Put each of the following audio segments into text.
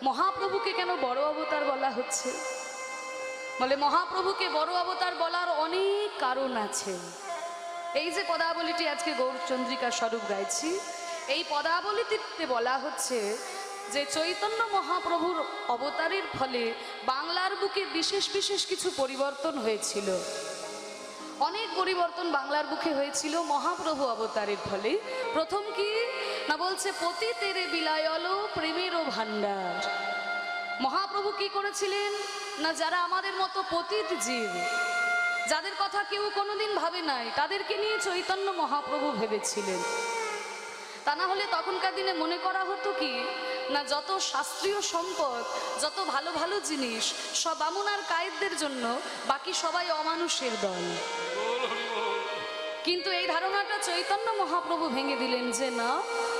মহাপ্রভুকে কেন বড় অবতার বলা হচ্ছে? বলে মহাপ্রভুকে বড় অবতার বলার অনেক কারণ আছে। এই যে পদাবলীটি আজকে গৌরচন্দ্রিকা স্বরূপ গাইছি, এই পদাবলীতে বলা হচ্ছে যে চৈতন্য মহাপ্রভুর অবতারের ফলে বাংলার বুকে বিশেষ বিশেষ কিছু পরিবর্তন হয়েছিল। অনেক পরিবর্তন বাংলার বুকে হয়েছিল মহাপ্রভু অবতারের ফলে। প্রথম কি না বলছে, পতি তেরে বিলায়ল প্রেমেরও ভান্ডার। মহাপ্রভু কি করেছিলেন না, যারা আমাদের মতো পতিত জীব, যাদের কথা কেউ কোনোদিন ভাবে নাই, তাদেরকে নিয়ে চৈতন্য মহাপ্রভু ভেবেছিলেন। তা না হলে তখনকার দিনে মনে করা হতো কি না, যত শাস্ত্রীয় সম্পদ, যত ভালো ভালো জিনিস সব বামুন আর কায়েতদের জন্য, বাকি সবাই অমানুষের দল। কিন্তু এই ধারণাটা চৈতন্য মহাপ্রভু ভেঙে দিলেন যে না,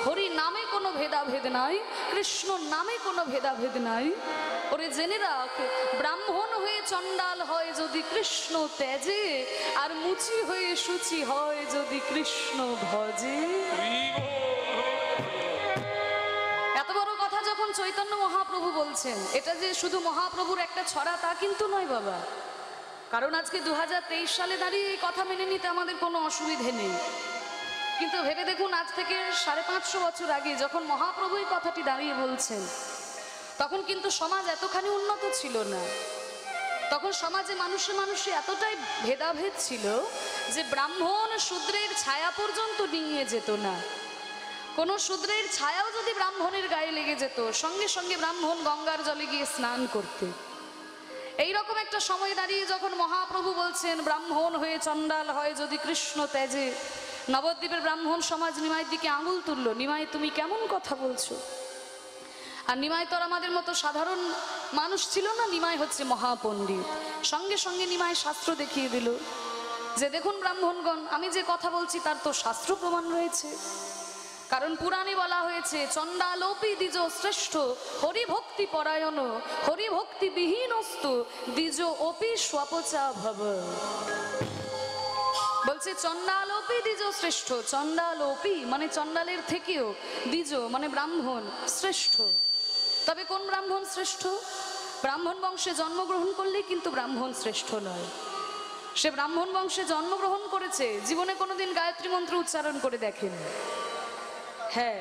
হরি নামে কোনো ভেদাভেদ নাই, কৃষ্ণ নামে কোনো ভেদাভেদ নাই। ওরে জেনে রাখ, ব্রাহ্মণ হয়ে চণ্ডাল হয় যদি কৃষ্ণ ত্যাজে, আর মুচি হয়ে শুচি হয় যদি কৃষ্ণ ভজে। এত বড় কথা যখন চৈতন্য মহাপ্রভু বলছেন, এটা যে শুধু মহাপ্রভুর একটা ছড়া তা কিন্তু নয় বাবা। কারণ আজকে 2023 সালে দাঁড়িয়ে এই কথা মেনে নিতে আমাদের কোনো অসুবিধে নেই। কিন্তু ভেবে দেখুন, আজ থেকে 550 বছর আগে যখন মহাপ্রভু এই কথাটি দাঁড়িয়ে বলছেন, তখন কিন্তু সমাজ এতখানি উন্নত ছিল না। তখন সমাজে মানুষে মানুষে এতটাই ভেদাভেদ ছিল যে ব্রাহ্মণ শূদ্রের ছায়া পর্যন্ত নিয়ে যেত না। কোনো শূদ্রের ছায়াও যদি ব্রাহ্মণের গায়ে লেগে যেত, সঙ্গে সঙ্গে ব্রাহ্মণ গঙ্গার জলে গিয়ে স্নান করতে। এইরকম একটা সময় দাঁড়িয়ে যখন মহাপ্রভু বলছেন ব্রাহ্মণ হয়ে চণ্ডাল হয় যদি কৃষ্ণ ত্যাজে, নবদ্বীপের ব্রাহ্মণ সমাজ নিমাইয়ের দিকে আঙুল তুলল, নিমাই তুমি কেমন কথা বলছো? আর নিমাই তো আর আমাদের মতো সাধারণ মানুষ ছিল না, নিমাই হচ্ছে মহাপণ্ডিত। সঙ্গে সঙ্গে নিমাই শাস্ত্র দেখিয়ে দিল যে দেখুন ব্রাহ্মণগণ, আমি যে কথা বলছি তার তো শাস্ত্র প্রমাণ রয়েছে। কারণ পুরাণে বলা হয়েছে চণ্ডালোপি দ্বিজ শ্রেষ্ঠ হরিভক্তি পরায়ণ হরিভক্তি বিহীনস্তু দ্বিজ অপি স্বপচা ভব। বলছে চণ্ডালোপি দ্বিজ শ্রেষ্ঠ, চণ্ডালোপি মানে চণ্ডালের থেকেও, দ্বিজ মানে ব্রাহ্মণ শ্রেষ্ঠ। তবে কোন ব্রাহ্মণ শ্রেষ্ঠ? ব্রাহ্মণ বংশে জন্মগ্রহণ করলে কিন্তু ব্রাহ্মণ শ্রেষ্ঠ নয়। সে ব্রাহ্মণ বংশে জন্মগ্রহণ করেছে, জীবনে কোনোদিন গায়ত্রী মন্ত্র উচ্চারণ করে দেখেন। হ্যাঁ,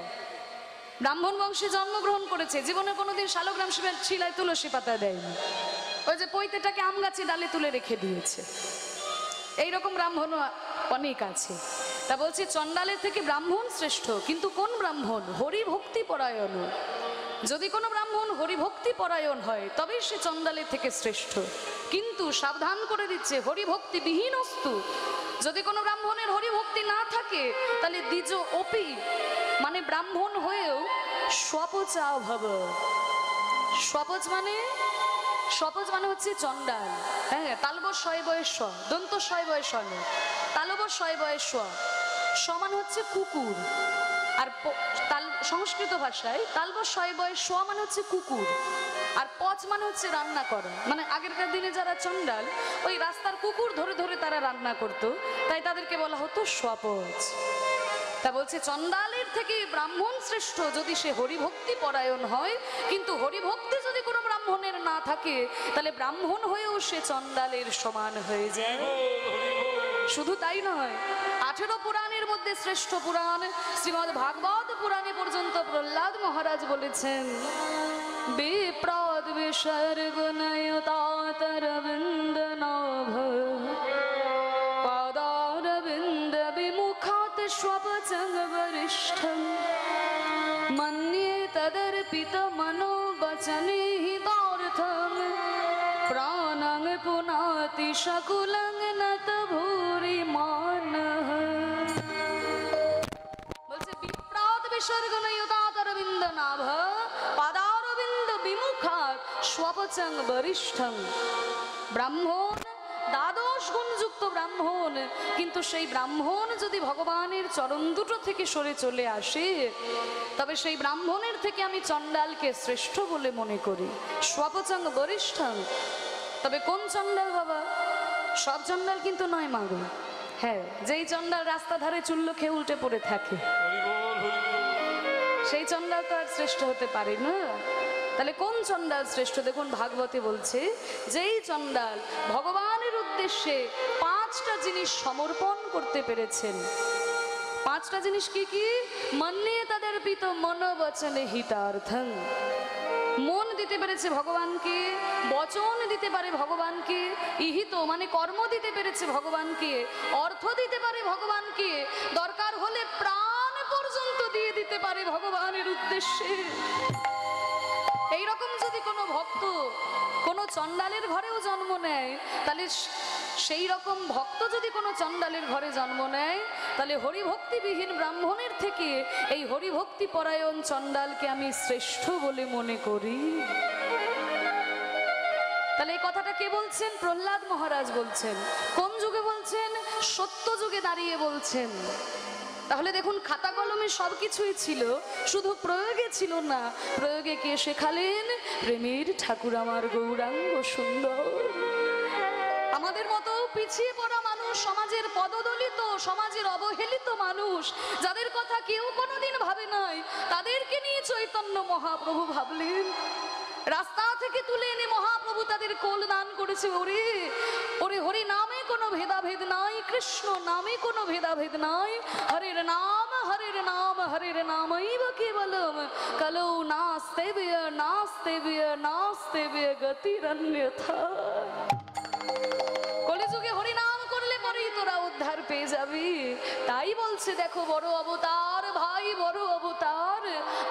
ব্রাহ্মণ বংশে জন্মগ্রহণ করেছে, জীবনে কোনোদিন শালগ্রাম শিলায় তুলসী পাতা দেয়নি। ওই যে পৈতেটাকে আম গাছে ডালে তুলে রেখে দিয়েছে। এইরকম ব্রাহ্মণ অনেক আছে। তা বলছি চণ্ডালের থেকে ব্রাহ্মণ শ্রেষ্ঠ, কিন্তু কোন ব্রাহ্মণ? হরিভক্তি পরায়ণ। যদি কোনো ব্রাহ্মণ হরিভক্তি পরায়ণ হয় তবেই সে চণ্ডালের থেকে শ্রেষ্ঠ। কিন্তু সাবধান করে দিচ্ছে হরিভক্তি বিহীনস্তু, যদি কোনো ব্রাহ্মণের হরিভক্তি না থাকে তাহলে দ্বিজ অপি মানে ব্রাহ্মণ হয়েও স্বপচা ভব। স্বপচ মানে হচ্ছে চণ্ডাল। হ্যাঁ, তালব শয় বয়স, দন্ত শয় বয়স নয়, তালব শয় বয়স, সমান হচ্ছে কুকুর। আর সংস্কৃত ভাষায় তালব শয় বয়স মানে হচ্ছে কুকুর, আর পচ মানে হচ্ছে রান্না করা। মানে আগেরকার দিনে যারা চণ্ডাল, ওই রাস্তার কুকুর ধরে ধরে তারা রান্না করত, তাই তাদেরকে বলা হতো স্বপচ। তা বলছে চণ্ডালের থেকে ব্রাহ্মণ শ্রেষ্ঠ যদি সে হরিভক্তি পরায়ণ হয়। কিন্তু হরিভক্তি যদি কোনো ব্রাহ্মণের না থাকে তাহলে ব্রাহ্মণ হয়েও সে চণ্ডালের সমান হয়ে যায়। শুধু তাই নয়, 18 পুরাণের মধ্যে শ্রেষ্ঠ পুরাণ শ্রীমদ্ ভাগবত পুরাণে পর্যন্ত প্রহ্লাদ মহারাজ বলেছেন বিপ্রদ বিসর্গ নয়তাতরবিন্দ নাভ পাদারবিন্দ বিমুখাত স্বপচং বরিষ্ঠং মন্যে তদর্পিত মনো বচনে হিতার্থং প্রাণং পুনাতি শকুলং নত ভূরি মানঃ। বলছে বিপ্রদ বিসর্গ নয়তাতরবিন্দ নাভ পাদারবিন্দ বিমুখাত স্বপচং বরিষ্ঠং। ব্রাহ্মণ দ্বাদশ গুণযুক্ত ব্রাহ্মণ, কিন্তু সেই ব্রাহ্মণ যদি ভগবানের চরণ দুটো থেকে সরে চলে আসে তবে সেই ব্রাহ্মণের থেকে আমি চণ্ডালকে শ্রেষ্ঠ বলে মনে করি। স্বপচং বরিষ্ঠং। তবে কোন চণ্ডাল বাবা? সব চণ্ডাল কিন্তু নয় মাগো। হ্যাঁ, যেই চণ্ডাল রাস্তা ধারে চুল্ল খেয়ে উল্টে পড়ে থাকে সেই চণ্ডাল তো আর শ্রেষ্ঠ হতে পারে না। তাহলে কোন চণ্ডাল শ্রেষ্ঠ? দেখুন ভাগবতে বলছে, যেই চণ্ডাল ভগবানের উদ্দেশ্যে 5টা জিনিস সমর্পণ করতে পেরেছেন। 5টা জিনিস কি কি? মন্যে তদর্পিত মনোবচনে হিতার্থং, মন দিতে পেরেছে ভগবানকে, বচন দিতে পারে ভগবানকে, ইহিত মানে কর্ম দিতে পেরেছে ভগবানকে, অর্থ দিতে পারে ভগবানকে, দরকার হলে প্রাণ পর্যন্ত দিয়ে দিতে পারে ভগবানের উদ্দেশ্যে। এইরকম যদি কোনো ভক্ত কোনো চণ্ডালের ঘরেও জন্ম নেয়, তাহলে সেই রকম ভক্ত যদি কোনো চণ্ডালের ঘরে জন্ম নেয়, তাহলে হরিভক্তিবিহীন ব্রাহ্মণের থেকে এই হরিভক্তি পরায়ণ চণ্ডালকে আমি শ্রেষ্ঠ বলে মনে করি। তাহলে এই কথাটা কে বলছেন? প্রহ্লাদ মহারাজ বলছেন। কোন যুগে বলছেন? সত্য যুগে দাঁড়িয়ে বলছেন। তাহলে দেখুন, খাতা কলমে সবকিছুই ছিল, শুধু প্রয়োগে ছিল না। প্রয়োগে কে শেখালেন? প্রেমের ঠাকুর আমার গৌরাঙ্গ সুন্দর। আমাদের মতো পিছিয়ে পড়া মানুষ, সমাজের পদদলিত, সমাজের অবহেলিত মানুষ, যাদের কথা কেউ কোনোদিন ভাবে নাই, তাদেরকে নিয়ে চৈতন্য মহাপ্রভু ভাবলেন। রাস্তা থেকে তুলে এনে মহাপ্রভু তাদের কোল দান করেছে। ওরে ওরে, হরি নামে কোনো ভেদাভেদ নাই, কৃষ্ণ নামে কোনো ভেদাভেদ নাই। হরের নাম হরের নাম হরের নামৈব কেবলম, কলৌ নাস্তে ব্যয় নাস্তে ব্যয় নাস্তে ব্যয় গতিরন্যথা। কলিযুগে হরিনাম করলে পরেই তোরা উদ্ধার পেয়ে যাবি। তাই বলছে, দেখো বড় অবতার ভাই, বড় অবতার,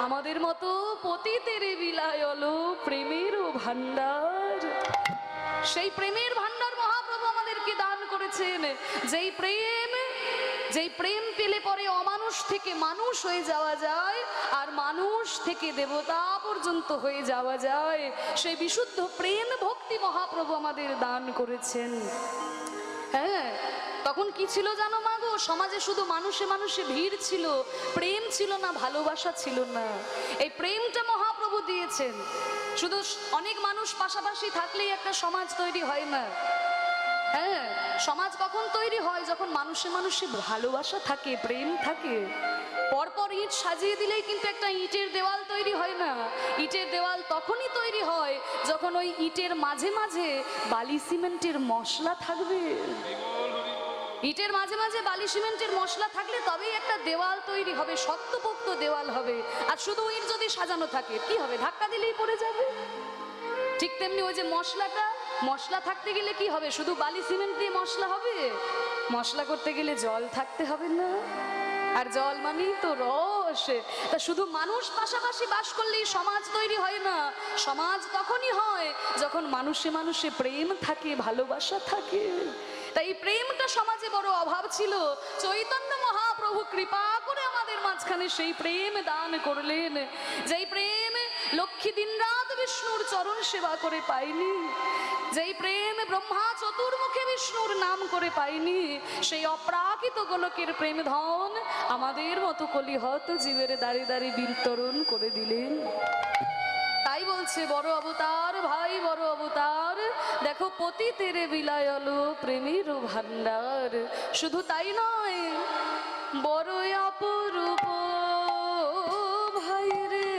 আমাদের মতো পতিতের বিলায় হলো প্রেমের ভান্ডার। সেই প্রেমের ভান্ডার মহাপ্রভু আমাদেরকে দান করেছেন। যেই প্রেম পেলে পরে অমানুষ থেকে মানুষ হয়ে যাওয়া যায়, আর মানুষ থেকে দেবতা পর্যন্ত হয়ে যাওয়া যায়, সেই বিশুদ্ধ প্রেম ভক্তি মহাপ্রভু আমাদের দান করেছেন। হ্যাঁ, তখন কি ছিল জানো মা গো? সমাজে শুধু মানুষে মানুষে ভিড় ছিল, প্রেম ছিল না, ভালোবাসা ছিল না। এই প্রেমটা মহাপ্রভু দিয়েছেন। শুধু অনেক মানুষ পাশাপাশি থাকলেই একটা সমাজ তৈরি হয় না। হ্যাঁ, সমাজ কখন তৈরি হয়? যখন মানুষে মানুষে ভালোবাসা থাকে, প্রেম থাকে। পরপর ইট সাজিয়ে দিলেই কিন্তু একটা ইটের দেওয়াল তৈরি হয় না। ইটের দেওয়াল তখনই তৈরি হয় যখন ওই ইটের মাঝে মাঝে বালি সিমেন্টের মশলা থাকবে। ইটের মাঝে মাঝে বালি সিমেন্টের মশলা থাকলে তবেই একটা দেওয়াল তৈরি হবে, শক্তপোক্ত দেওয়াল হবে। আর শুধু ইট যদি সাজানো থাকে, কি হবে? ধাক্কা দিলেই পড়ে যাবে। ঠিক তেমনি ওই যে মশলা থাকতে গেলে কি হবে? শুধু বালি সিমেন্ট দিয়ে মশলা হবে? মশলা করতে গেলে জল থাকতে হবে না? আর জল মানেই তো রস। তা শুধু মানুষ পাশাপাশি বাস করলেই সমাজ তৈরি হয় না। সমাজ তখনই হয় যখন মানুষে মানুষে প্রেম থাকে, ভালোবাসা থাকে। তাই এই প্রেমটা সমাজে বড় অভাব ছিল। চৈতন্য মহাপ্রভু কৃপা করে আমাদের মাঝখানে সেই প্রেম দান করলেন। যেই প্রেম লক্ষ্মী দিনরাত বিষ্ণুর চরণ সেবা করে পাইনি, যেই প্রেম ব্রহ্মা চতুর্মুখে বিষ্ণুর নাম করে পাইনি, সেই অপ্রাকৃত গোলকের প্রেম ধন আমাদের মতো কলিহত জীবের দাঁড়িয়ে দাঁড়িয়ে বিতরণ করে দিলেন। তাই বলছে, বড় অবতার ভাই, বড় অবতার, দেখো পতিতের বিলায় হলো প্রেমের ভান্ডার। শুধু তাই নয়, বড় অপরূপ ভাই রে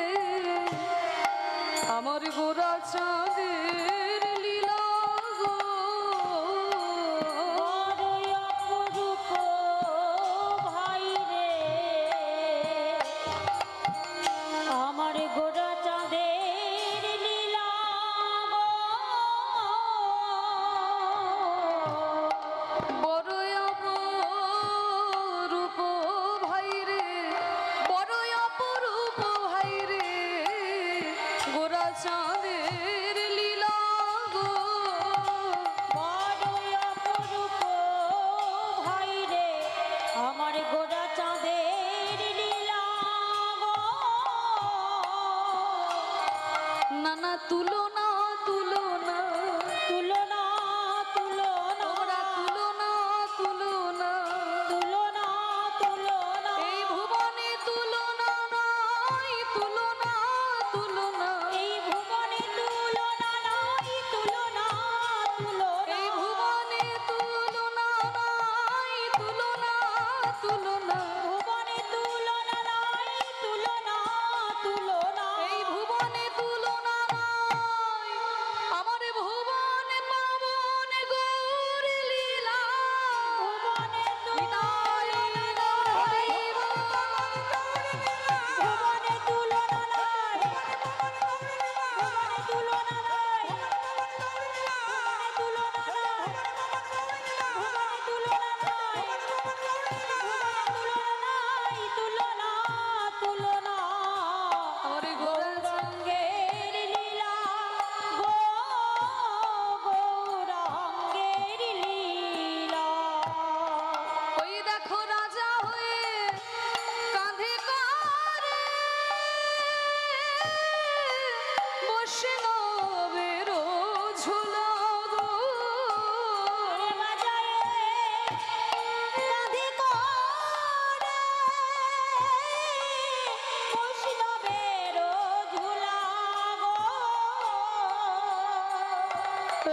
আমার গোরা চাঁদের লীলা গো, বড় অপরূপ ভাই রে আমার গোরা চাঁদের লীলা গো, বড় অপরূপ ভাই রে, বড় অপরূপ ভাই রে গোরা চাঁদের লীলা গো, বড় অপরূপ ভাই রে আমার গোরা চাঁদের লীলা গো, নানা তুলনা তুলনা তুলনা তুলনা তোমরা তুলনা তুলনা তুলনা তুলনা এই ভুবনে তুলনা নাই, তুলনা তুলনা এই ভুবনে তুলনা নাই, তুলনা তুলনা এই ভুবনে তুলনা নাই, তুলনা তুলনা ভুবনে তুলনা নাই, তুলনা তুলনা এই ভুবনে তুলনা বৈষ্ণবের ঝুলা গো। ওরে বাজায়ে কাঁধে করে বৈষ্ণবের ঝুলা গো।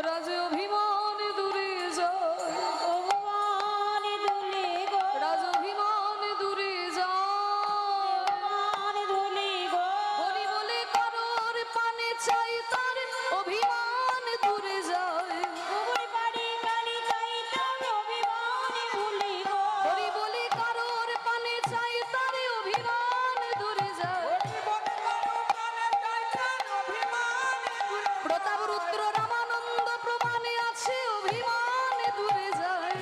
রাজে অভিমান দূরে যায়, ভগবান দুলি গো, রাজ অভিমান দূরে যায়। ভগবান দুলি গো। হরি বলে কারোর পানে চাই তার অভিমান দূরে যায়। গোবর বাড়ি কালি চাইতাম অভিমান ভুলি গো। হরি বলে কারোর পানে চাই তার অভিমান দূরে যায়। প্রতাপ রুদ্র রামানন্দ প্রমাণে আছে অভিমান দূরে যায়।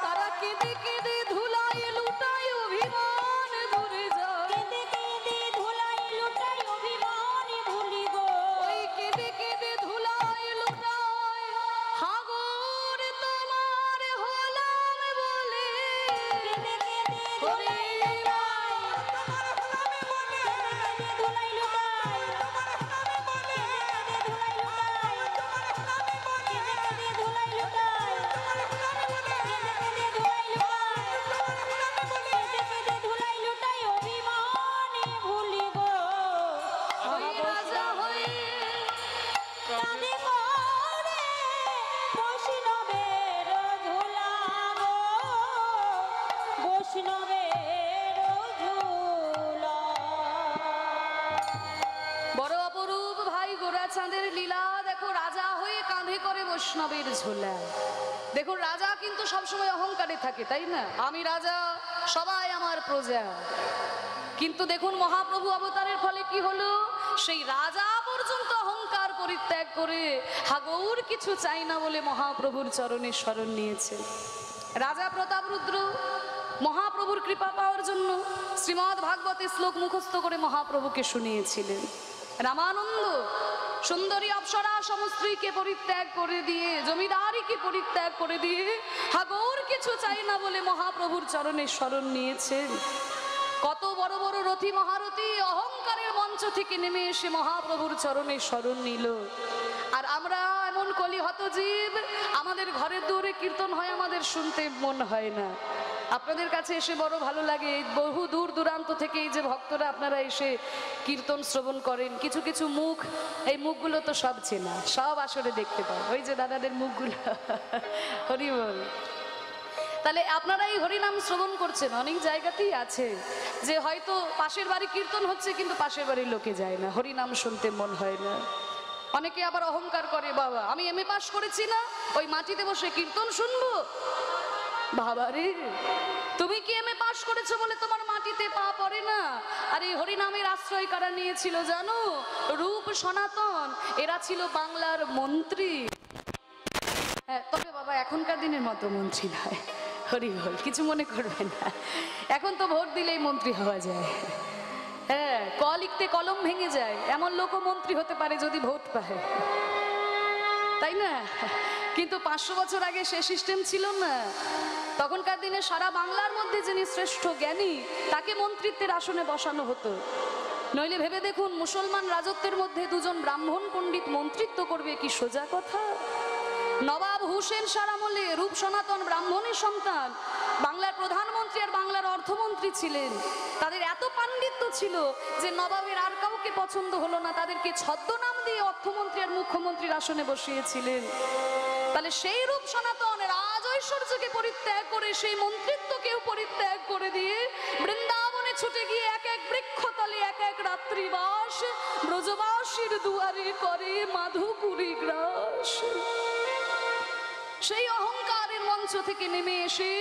তারা কেঁদে কেঁদে ধুলায় লুটায় অভিমান দূরে যায়। কেঁদে কেঁদে ধুলাই লুটাই অভিমান ভুলি গো। ওই কেঁদে কেঁদে ধুলায় লুটায় হাগর তোমার হলাম বলে। কেঁদে কেঁদে হরি ধুলাই লুটাই, কেঁদে কেঁদে ধুলাই লুটাই, কেঁদে কেঁদে ধুলাই লুটাই, কেঁদে কেঁদে ধুলাই লুটাই অভিমান ভুলি গো। ওই রাজা হয়ে কাঁধে করে বৈষ্ণবের ঝুলা গো, বৈষ্ণবের ঝুলা। বড় অপরূপ ভাই গোরা চাঁদের লীলা দেখো। রাজা হয়ে কাঁধে করে বৈষ্ণবের ঝোলা। দেখুন রাজা কিন্তু সবসময় অহংকারে থাকে, তাই না? আমি রাজা, সবাই আমার প্রজা। কিন্তু দেখুন মহাপ্রভু অবতারের ফলে কি হলো, সেই রাজা পর্যন্ত অহংকার পরিত্যাগ করে হাগৌর কিছু চাই না বলে মহাপ্রভুর চরণে শরণ নিয়েছে। রাজা প্রতাপ রুদ্র মহাপ্রভুর কৃপা পাওয়ার জন্য শ্রীমদ্ ভাগবতে শ্লোক মুখস্থ করে মহাপ্রভুকে শুনিয়েছিলেন। রামানন্দ সুন্দরী অপ্সরা সমস্ত্রীকে পরিত্যাগ করে দিয়ে, জমিদারিকে পরিত্যাগ করে দিয়ে হাগৌর কিছু চাই না বলে মহাপ্রভুর চরণে শরণ নিয়েছেন। কত বড় বড় রথী মহারথী অহংকারের মঞ্চ থেকে নেমে এসে মহাপ্রভুর চরণে শরণ নিল। আর আমরা এমন কলিহত জীব, আমাদের ঘরের দূরে কীর্তন হয়, আমাদের শুনতে মন হয় না। আপনাদের কাছে এসে বড় ভালো লাগে। বহু দূর দূরান্ত থেকে এই যে ভক্তরা আপনারা এসে কীর্তন শ্রবণ করেন, কিছু কিছু মুখ, এই মুখগুলো তো সব চেনা, সব আসলে দেখতে পায়। ওই যে দাদাদের মুখগুলো হরি বল। তাহলে আপনারা এই হরিনাম শ্রবণ করছেন, অনেক জায়গাতেই আছে যে হয়তো পাশের বাড়ি কীর্তন হচ্ছে কিন্তু পাশের বাড়ির লোকে যায় না, হরিনাম শুনতে মন হয় না। অনেকে আবার অহংকার করে, বাবা আমি এমএ পাস করেছি না, ওই মাটিতে বসে কীর্তন শুনবো। বাবা রে, তুমি কি এমএ পাস করেছো বলে তোমার মাটিতে পা পড়ে না? আর এই হরিনামের আশ্রয় কারা নিয়েছিল জানো? রূপ সনাতন, এরা ছিল বাংলার মন্ত্রী। হ্যাঁ, তবে বাবা এখনকার দিনের মতো মন্ত্রী নয়, হরি বল, কিছু মনে করবেন না। এখন তো ভোট দিলেই মন্ত্রী হওয়া যায়। হ্যাঁ, ক লিখতে কলম ভেঙে যায়, এমন লোকও মন্ত্রী হতে পারে যদি ভোট পায়, তাই না? কিন্তু 500 বছর আগে সে সিস্টেম ছিল না। তখনকার দিনে সারা বাংলার মধ্যে যিনি শ্রেষ্ঠ জ্ঞানী তাকে মন্ত্রিত্বের আসনে বসানো হতো। নইলে ভেবে দেখুন, মুসলমান রাজত্বের মধ্যে দুজন ব্রাহ্মণ পণ্ডিত মন্ত্রিত্ব করবে, কি সোজা কথা? নবাব হুসেন শাহ আমলে রূপ সনাতন ব্রাহ্মণের সন্তান, বাংলার প্রধানমন্ত্রী আর বাংলার অর্থমন্ত্রী ছিলেন। তাদের এত পাণ্ডিত্য ছিল যে নবাবের আর কাউকে পছন্দ হলো না, তাদেরকে ছদ্মনাম দিয়ে অর্থমন্ত্রী আর মুখ্যমন্ত্রীর আসনে বসিয়েছিলেন। তাহলে সেই রূপ সনাতনের রাজ ঐশ্বর্যকে পরিত্যাগ করে, সেই মন্ত্রিত্বকেও পরিত্যাগ করে দিয়ে বৃন্দাবনে ছুটে গিয়ে এক এক বৃক্ষতলে এক এক রাত্রিবাস, ব্রজবাসীর দুয়ারে করে মাধুপুরী গ্রাস। সেই অহংকারের মঞ্চ থেকে নেমে এসে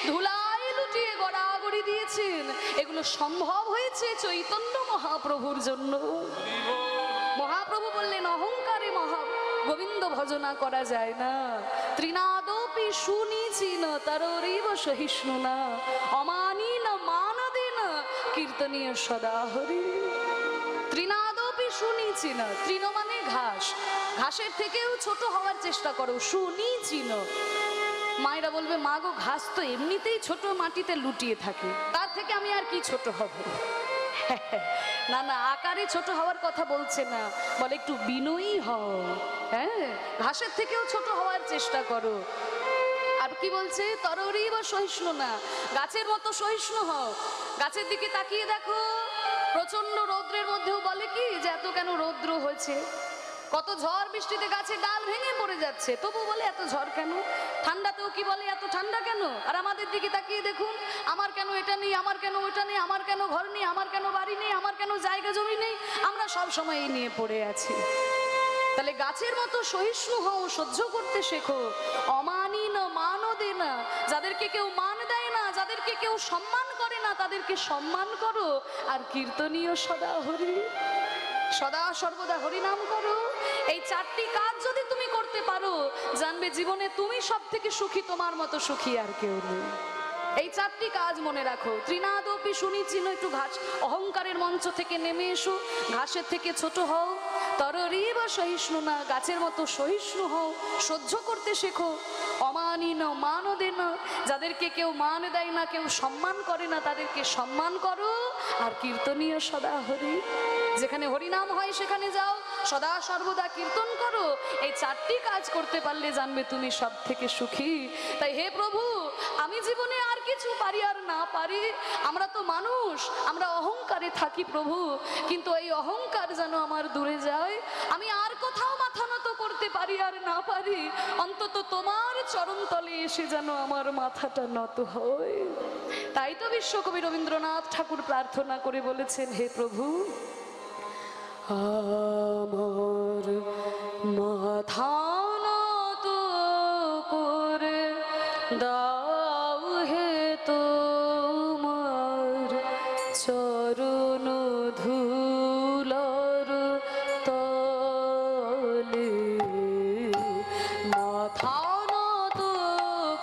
ধুলায় লুটিয়ে গড়াগড়ি দিয়েছেন। এগুলো সম্ভব হয়েছে চৈতন্য মহাপ্রভুর জন্য। মহাপ্রভু বললেন, অহংকারে গোবিন্দ ভজনা করা যায় না। ত্রিনাদপি শুনিছি না তাররিব সহিষ্ণু না, অমানি না মানদে না কীর্তনীয় সদা হরি। ত্রিনাদপি শুনিছি না, তৃণ মানে ঘাস, ঘাসের থেকেও ছোট হওয়ার চেষ্টা করো, শুনিছি না। মায়েরা বলবে, মা গো ঘাস তো এমনিতেই ছোট, মাটিতে লুটিয়ে থাকে, তার থেকে আমি আর কি ছোট হব? না না, আকারে ছোট হওয়ার কথা বলছে না, বলে একটু বিনয়ী হও। হ্যাঁ, ঘাসের থেকেও ছোট হওয়ার চেষ্টা করো। আর কি বলছে, তরুরী বা সহিষ্ণু না, গাছের মতো সহিষ্ণু হও। গাছের দিকে তাকিয়ে দেখো, প্রচন্ড রৌদ্রের মধ্যেও বলে কি যে এত কেন রৌদ্র হয়েছে, কত ঝড় বৃষ্টিতে গাছের ডাল ভেঙে পড়ে যাচ্ছে, তবু বলে এত ঝড় কেন। ঠান্ডাতেও কি বলে এত ঠান্ডা কেন। আর আমাদের দিকে তাকিয়ে দেখুন, আমার কেন এটা নেই, আমার কেন ওটা নেই, আমার কেন ঘর নেই, আমার কেন বাড়ি নেই, আমার কেন জায়গা জমি নেই, আমরা সব সময় এই নিয়ে পড়ে আছি। তাহলে গাছের মতো সহিষ্ণু হও, সহ্য করতে শেখো। অমানি না মানও দে না, যাদেরকে কেউ মান দেয় না, যাদেরকে কেউ সম্মান করে না, তাদেরকে সম্মান করো। আর কীর্তনীয় সদা হরি, সদা সর্বদা হরি নাম করো। এই চারটি কাজ যদি তুমি করতে পারো, জানবে জীবনে তুমি সব থেকে সুখী, তোমার মতো সুখী আর কেউ নেই। এই চারটি কাজ মনে রাখো। ত্রিনাদপি শুনিছিল, একটু ঘাস অহংকারের মঞ্চ থেকে নেমে এসো, ঘাসের থেকে ছোট হও। তররীব সহিষ্ণু না, গাছের মতো সহিষ্ণু হও, সহ্য করতে শেখো। অমানি না মান দে না, যাদেরকে কেউ মান দেয় না, কেউ সম্মান করে না, তাদেরকে সম্মান করো। আর কীর্তনীয় সদা হরি, যেখানে হরিনাম হয় সেখানে যাও, সদা সর্বদা কীর্তন করো। এই চারটি কাজ করতে পারলে জানবে তুমি সব থেকে সুখী। তাই হে প্রভু, আমি জীবনে আর কিছু পারি আর না পারি, আমরা তো মানুষ, আমরা অহংকারে থাকি প্রভু, কিন্তু এই অহংকার যেন আমার দূরে যায়। আমি আর কোথাও মাথা নত করতে পারি আর না পারি, অন্তত তোমার চরণ তলে এসে যেন আমার মাথাটা নত হয়। তাই তো বিশ্বকবি রবীন্দ্রনাথ ঠাকুর প্রার্থনা করে বলেছেন, হে প্রভু, আমার মাথা নত করে দাও হে তোমার চরণ ধুলার তলে। মাথা নত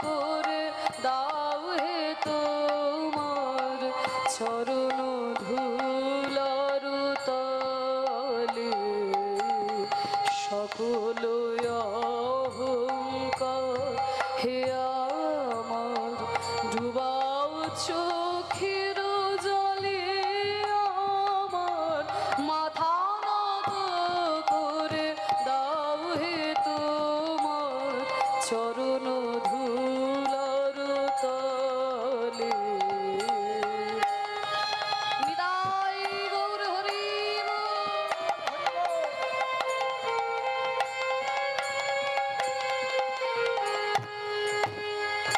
করে দাও হে তোমার চরণ ধুলার তলে। সকল অহংকার হে আমার ডুবাও চোখের জলে। আমার মাথা নত করে দাও হে তোমার চরণ ধুলার তলে। নিতাই গৌর হরি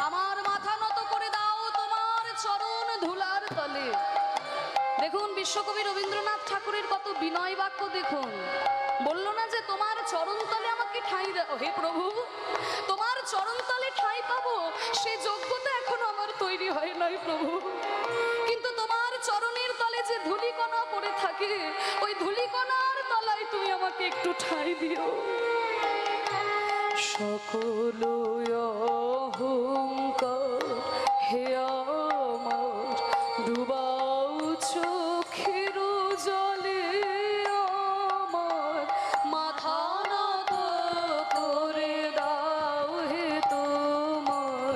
আমার মাথা নত করে দাও তোমার চরণ ধুলার তলে। দেখুন বিশ্বকবি রবীন্দ্রনাথ ঠাকুরের কত বিনয় বাক্য দেখুন। বলল না যে তোমার চরণ তলে আমাকে ঠাঁই দাও। হে প্রভু, তোমার চরণ তলে ঠাঁই পাবো সে যোগ্যতা এখনো আমার তৈরি হয় নাই প্রভু, কিন্তু তোমার চরণের তলে যে ধূলিকণা পড়ে থাকে, ওই ধূলিকণার তলায় তুমি আমাকে একটু ঠাঁই দিও। সকল অহংকার হে আমার ডুবাও চোখের জলে। আমার মাথা নত করে দাও হে তোমার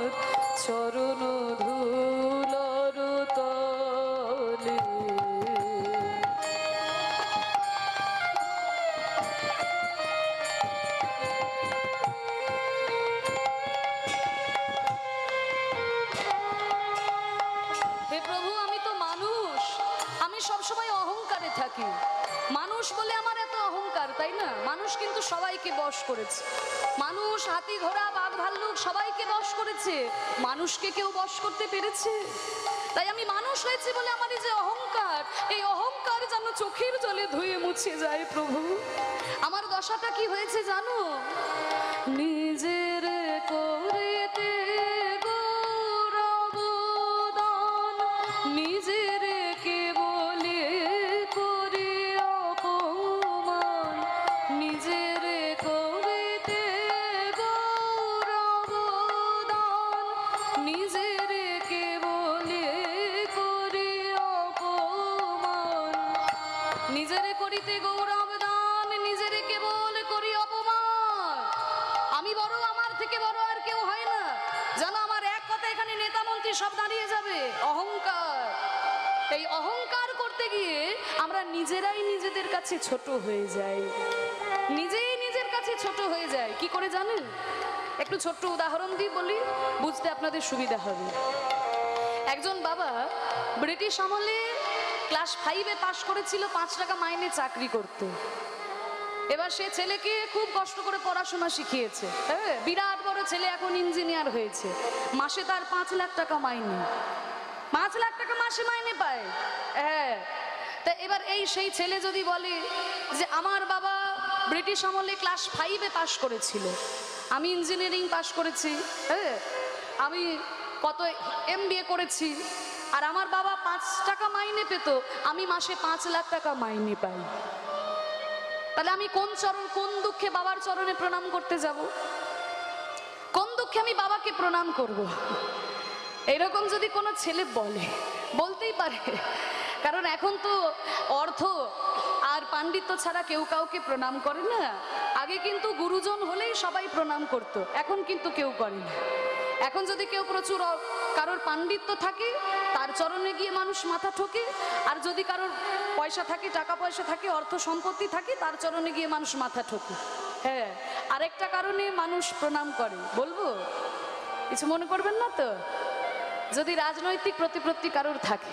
চরণ ধুলার তলে। হে প্রভু, আমি তো মানুষ, আমি সবসময় অহংকারে থাকি। মানুষ বলে আমার এত অহংকার, তাই না? মানুষ কিন্তু সবাইকে বশ করেছে। মানুষ হাতি ঘোড়া বাঘ ভাল্লুক সবাইকে বশ করেছে, মানুষকে কেউ বশ করতে পেরেছে? তাই আমি মানুষ হয়েছি বলে আমার এই যে অহংকার, এই অহংকার যেন চোখের জলে ধুয়ে মুছে যায় প্রভু। আমার দশাটা কি হয়েছে জানো? নিজের করেতে গৌরবদান, নিজের কে বলে করি অপমান। নিজের করেতে গৌরবদান, নিজের কে বলে করি অপমান। নিজের করিতে গৌরব দান, নিজের কেবল করি অপমান। আমি বড়, আমার থেকে বড় আর কেউ হয় না। জানো, আমার এক কথা এখানে নেতা মন্ত্রী সব দাঁড়িয়ে যাবে। অহংকার, এই অহংকার করতে গিয়ে আমরা নিজেরাই নিজেদের কাছে ছোট হয়ে যাই, নিজেই নিজের কাছে ছোট হয়ে যায়। কি করে জানেন? একটু ছোট্ট উদাহরণ দিয়ে বলি, বুঝতে আপনাদের সুবিধা হবে। একজন বাবা ব্রিটিশ আমলে ক্লাস 5-এ পাশ করেছিল, 5 টাকা মাইনে চাকরি করতে। এবার সে ছেলেকে খুব কষ্ট করে পড়াশোনা শিখিয়েছে, হ্যাঁ, বিরাট বড় ছেলে, এখন ইঞ্জিনিয়ার হয়েছে। মাসে তার 5 লাখ টাকা মাইনে, 5 লাখ টাকা মাসে মাইনে পায়। হ্যাঁ, তা এবার এই সেই ছেলে যদি বলে যে আমার বাবা ব্রিটিশ আমলে ক্লাস 5-এ পাশ করেছিল, আমি ইঞ্জিনিয়ারিং পাশ করেছি, হ্যাঁ, আমি কত MBA করেছি, আর আমার বাবা 5 টাকা মাইনে পেত, আমি মাসে 5 লাখ টাকা মাইনে পাই, তাহলে আমি কোন দুঃখে বাবার চরণে প্রণাম করতে যাব? কোন দুঃখে আমি বাবাকে প্রণাম করব? এরকম যদি কোনো ছেলে বলতেই পারে, কারণ এখন তো অর্থ আর পাণ্ডিত্য ছাড়া কেউ কাউকে প্রণাম করে না। আগে কিন্তু গুরুজন হলেই সবাই প্রণাম করত, এখন কিন্তু কেউ করে না। এখন যদি কেউ প্রচুর কারোর পাণ্ডিত্য থাকে, তার চরণে গিয়ে মানুষ মাথা ঠোকে, আর যদি কারোর পয়সা থাকে, টাকা পয়সা থাকে, অর্থ সম্পত্তি থাকে, তার চরণে গিয়ে মানুষ মাথা ঠোকে। হ্যাঁ, আরেকটা কারণে মানুষ প্রণাম করে, বলবো? কিছু মনে করবেন না তো? যদি রাজনৈতিক প্রতিপত্তি কারোর থাকে,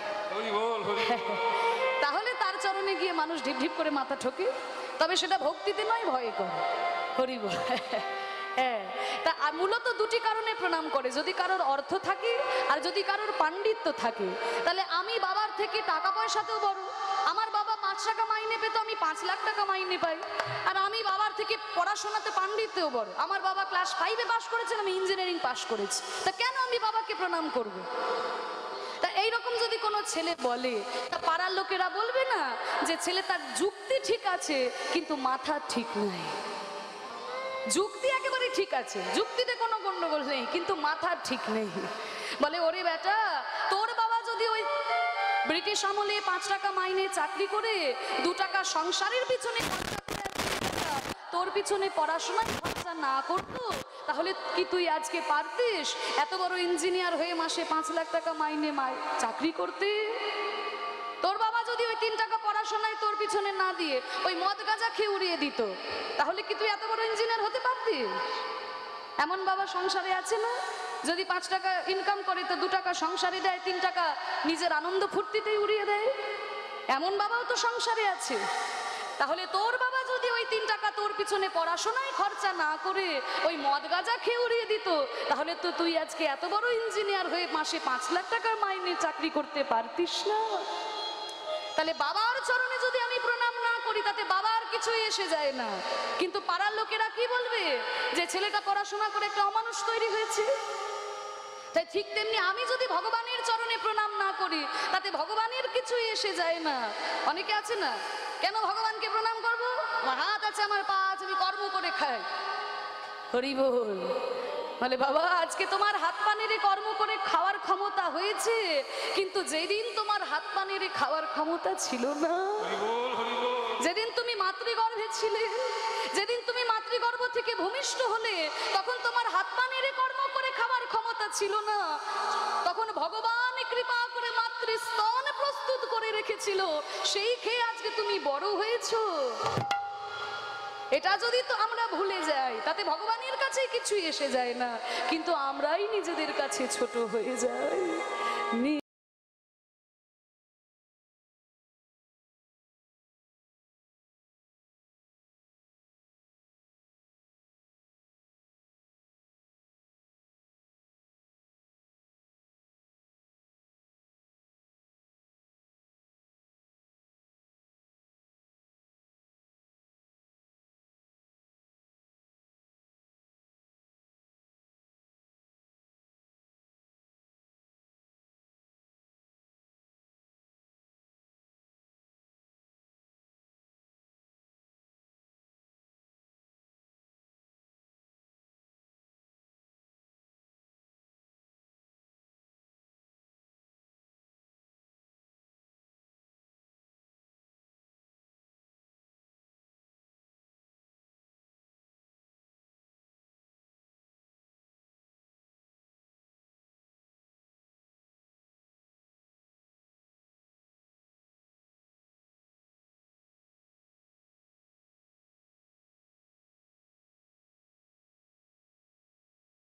তাহলে তার চরণে গিয়ে মানুষ ঢিপ ঢিপ করে মাথা ঠোকে, তবে সেটা ভক্তিতে নয়, ভয়ে করে। হরি বল। হ্যাঁ, তা মূলত দুটি কারণে প্রণাম করে, যদি কারোর অর্থ থাকে আর যদি কারোর পাণ্ডিত্য থাকে। তাহলে আমি বাবার থেকে টাকা পয়সাতেও বড়, আমার বাবা 5 টাকা মাইনে পেত, আমি 5 লাখ টাকা মাইনে পাই। আর আমি বাবার থেকে পড়াশোনাতে পাণ্ডিত্যেও বড়, আমার বাবা ক্লাস 5-এ পাশ করেছেন, আমি ইঞ্জিনিয়ারিং পাশ করেছি, তা কেন আমি বাবাকে প্রণাম করব? তা এইরকম যদি কোনো ছেলে বলে, তা পাড়ার লোকেরা বলবে না যে ছেলে তার যুক্তি ঠিক আছে কিন্তু মাথা ঠিক নাই? যুক্তি একেবারে ঠিক আছে, যুক্তিতে কোনো গন্ডগোল নেই, কিন্তু মাথা ঠিক নেই। বলে ওরে বেটা, তোর বাবা যদি ওই ব্রিটিশ আমলে 5 টাকা মাইনে চাকরি করে 2 টাকা সংসারের পিছনে খরচা করে তোর পিছনে পড়াশোনায় খরচা না করতো, তাহলে কি তুই আজকে পারতিস এত বড় ইঞ্জিনিয়ার হয়ে মাসে 5 লাখ টাকা মাইনে চাকরি করতে? তোর বাবা যদি ওই 3 টাকা পড়াশোনায় তোর পিছনে না দিয়ে ওই মদ গাঁজা খেয়ে উড়িয়ে দিত, তাহলে কি তুই এত বড় ইঞ্জিনিয়ার হতে পারতিস? এমন বাবা সংসারে আছে না? যদি 5 টাকা ইনকাম করে তো 2 টাকা সংসারে দেয়, 3 টাকা নিজের আনন্দ ফুর্তিতেই উড়িয়ে দেয়, এমন বাবাও তো সংসারে আছে। তাহলে তোর বাবা যদি ওই 3 টাকা তোর পিছনে পড়াশোনায় খরচা না করে ওই মদ গাঁজা খেয়ে উড়িয়ে দিত, তাহলে তো তুই আজকে এত বড় ইঞ্জিনিয়ার হয়ে মাসে 5 লাখ টাকার মাইনে চাকরি করতে পারতিস না। তাহলে বাবার চরণে যদি আমি প্রণাম না করি, তাতে বাবার কিছুই এসে যায় না, কিন্তু পাড়ার লোকেরা কি বলবে? যে ছেলেটা পড়াশোনা করে একটা অমানুষ তৈরি হয়েছে। তাই ঠিক তেমনি আমি যদি ভগবানের চরণে প্রণাম না করি, তাতে ভগবানের কিছুই এসে যায় না। অনেকে আছে না, কেন ভগবানকে প্রণাম করব? আমার হাত আছে, আমার পা আছে, আমি কর্ম করে খাই। হরি বল। বলে বাবা, আজকে তোমার হাত পা নেড়ে কর্ম করে খাওয়ার ক্ষমতা হয়েছে, কিন্তু যেদিন তোমার হাত পা নেড়ে খাওয়ার ক্ষমতা ছিল না, যেদিন তুমি মাতৃগর্ভে ছিলে, যেদিন তুমি মাতৃগর্ভ থেকে ভূমিষ্ঠ হলে, তখন তোমার হাত পা নেড়ে কর্ম করে খাওয়ার ক্ষমতা ছিল না। তখন ভগবান কৃপা করে মাতৃস্তন প্রস্তুত করে রেখেছিল, সেই খেয়ে আজকে তুমি বড় হয়েছো। এটা যদি তো আমরা ভুলে যাই, তাতে ভগবানের কাছে কিছুই এসে যায় না, কিন্তু আমরাই নিজেদের কাছে ছোট হয়ে যাই।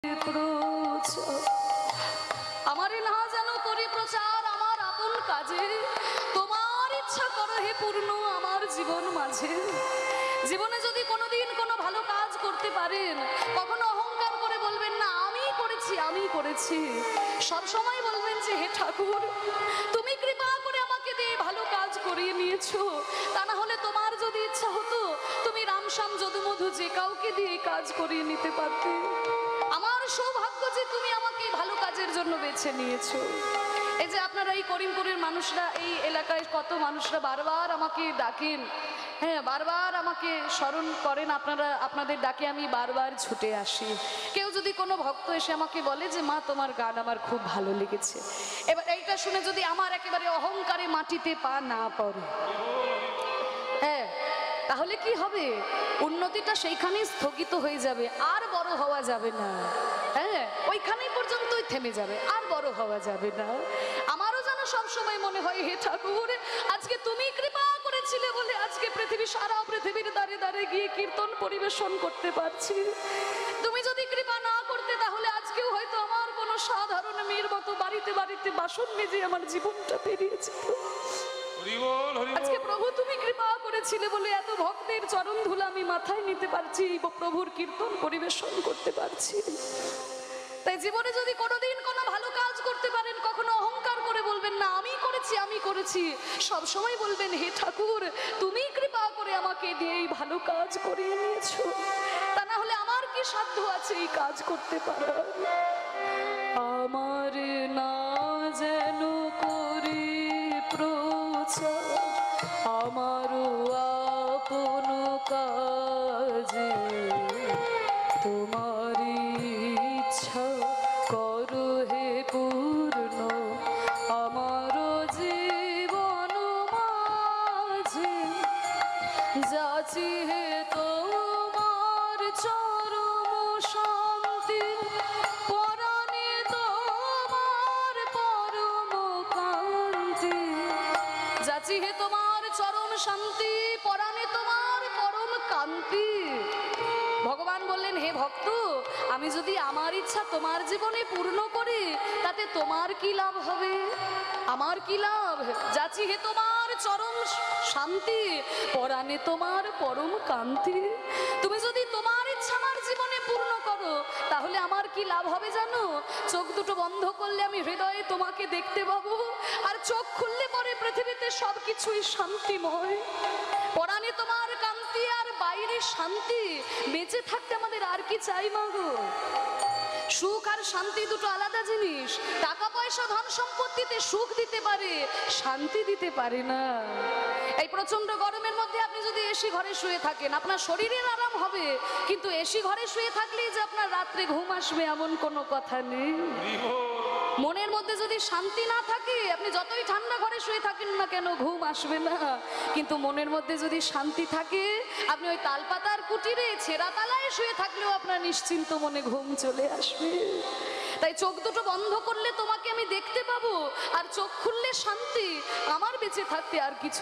প্রচার আমারে না যেন করি প্রচার আমার আপন কাজে, তোমার ইচ্ছা করো হে পূর্ণ আমার জীবন মাঝে। জীবনে যদি কোনোদিন কোনো ভালো কাজ করতে পারেন, কখনো অহংকার করে বলবেন না আমি করেছি আমি করেছি, সব সময় বলবেন যে হে ঠাকুর তুমি কৃপা করে আমাকে দিয়ে ভালো কাজ করিয়ে নিয়েছো। তা না হলে তোমার যদি ইচ্ছা হতো তুমি রামশ্যাম যদুমধু যে কাউকে দিয়ে কাজ করিয়ে নিতে পারতে। আমার সৌভাগ্য যে তুমি আমাকে ভালো কাজের জন্য বেছে নিয়েছো। এই যে আপনারা এই করিমপুরের মানুষরা, এই এলাকায় কত মানুষরা বারবার আমাকে ডাকেন, হ্যাঁ বারবার আমাকে স্মরণ করেন, আপনারা আপনাদের ডাকে আমি বারবার ছুটে আসি। কেউ যদি কোনো ভক্ত এসে আমাকে বলে যে মা তোমার গান আমার খুব ভালো লেগেছে, এবার এইটা শুনে যদি আমার একেবারে অহংকারে মাটিতে পা না পড়ে, হ্যাঁ তাহলে কি হবে? উন্নতিটা সেইখানেই স্থগিত হয়ে যাবে, আর বড় হওয়া যাবে না। হ্যাঁ ওইখানেই পর্যন্তই থেমে যাবে, আর বড় হওয়া যাবে না। আমারও যেন সবসময় মনে হয় হে ঠাকুর আজকে তুমি কৃপা করেছিলে বলে আজকে সারা পৃথিবীর দ্বারে দ্বারে গিয়ে কীর্তন পরিবেশন করতে পারছি। তুমি যদি কৃপা না করতে তাহলে আজকেও হয়তো আমার কোনো সাধারণ মেয়ের মতো বাড়িতে বাড়িতে বাসন মেজে আমার জীবনটা পেরিয়ে যেত। আজকে প্রভু তুমি কৃপা করেছিলে বলে এত ভক্তের চরণ ধুলা আমি মাথায় নিতে পারছি, প্রভুর কীর্তন পরিবেশন করতে পারছি। তাই জীবনে যদি কোনোদিন কোনো ভালো কাজ করতে পারেন, কখনো অহংকার করে বলবেন না আমি করেছি আমি করেছি, সব সময় বলবেন হে ঠাকুর তুমি কৃপা করে আমাকে দিয়ে এই ভালো কাজ করিয়ে নিয়েছো। তা না হলে আমার কি সাধ্য আছে এই কাজ করতে পারার? আমার না যেন করে প্রচার আমারও আপন কাজে, তোমার ইচ্ছা করো হে পূর্ণ আমার জীবন মাঝে। যাচি হে তোমার চরম শান্তি পরাণে তোমার পরম কান্তি। যাচি হে তোমার চরম শান্তি পরাণে তোমার পরম কান্তি। ভগবান বললেন হে ভক্ত আমি যদি আমার ইচ্ছা তোমার জীবনে পূর্ণ করি তাতে তোমার কি লাভ হবে? আমার কি লাভ? যাচি হে তোমার চরম শান্তি পরাণে তোমার পরম কান্তি। তুমি যদি তোমার ইচ্ছা আমার জীবনে পূর্ণ করো তাহলে আমার কি লাভ হবে জানো? চোখ দুটো বন্ধ করলে আমি হৃদয়ে তোমাকে দেখতে পাবো, আর চোখ খুললে পরে পৃথিবীতে সবকিছুই শান্তিময়। পরাণে তোমার কান্তি আর বাইরে শান্তি, বেঁচে থাকতে আমাদের আর কি চাই মাগো? সুখ আর শান্তি দুটো আলাদা জিনিস। টাকা পয়সা ধন সম্পত্তিতে সুখ দিতে পারে, শান্তি দিতে পারে না। এই প্রচন্ড গরমের মধ্যে আপনি যদি এসি ঘরে শুয়ে থাকেন আপনার শরীরের আরাম হবে, কিন্তু এসি ঘরে শুয়ে থাকলেই যে আপনার রাত্রে ঘুম আসবে এমন কোনো কথা নেই। মনের মধ্যে যদি শান্তি না থাকে আপনি যতই ঠান্ডা ঘরে শুয়ে থাকেন না কেন ঘুম আসবে না, কিন্তু মনের মধ্যে যদি শান্তি থাকে আপনি ওই তালপাতার কুটিরে ছেঁড়া তালায় শুয়ে থাকলেও আপনার নিশ্চিন্ত মনে ঘুম চলে আসবে। তাই চোখ দুটো বন্ধ করলে তোমাকে আমি দেখতে পাবো, আর চোখ খুললে শান্তি। আমার বেঁচে থাকতে আর কিছু